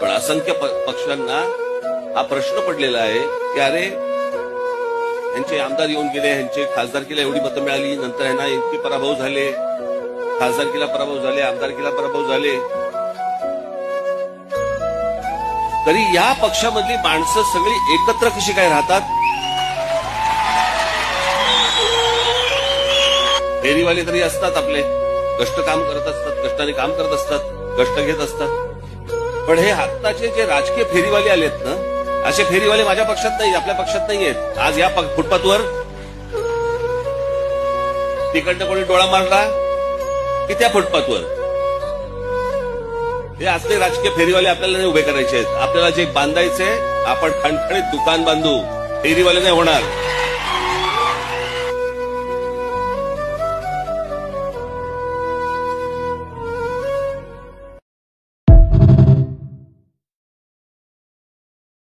पण असंख्य पक्षांना हा प्रश्न पडलेला आहे की अरे यांचे आमदार येऊन गेले, यांचे खासदारकीला एवढी मतं मिळाली, नंतर यांना इतके पराभव झाले, खासदारकीला पराभव झाले, आमदारकीला पराभव झाले, तरी या पक्षामधली माणसं सगळी एकत्र कशी काय राहतात? फेरीवाले तरी असतात, आपले कष्ट काम करत असतात, कष्टाने काम करत असतात, कष्ट घेत असतात, पण हे आत्ताचे जे राजकीय फेरीवाले आलेत ना, असे फेरीवाले माझ्या पक्षात नाही, आपल्या पक्षात नाही आहेत. आज या फुटपाथवर तिकडनं कोणी डोळा मारला की त्या फुटपाथवर हे असले राजकीय फेरीवाले आपल्याला नाही उभे करायचे आहेत. आपल्याला जे बांधायचे, आपण खणखणीत दुकान बांधू, फेरीवाले नाही होणार.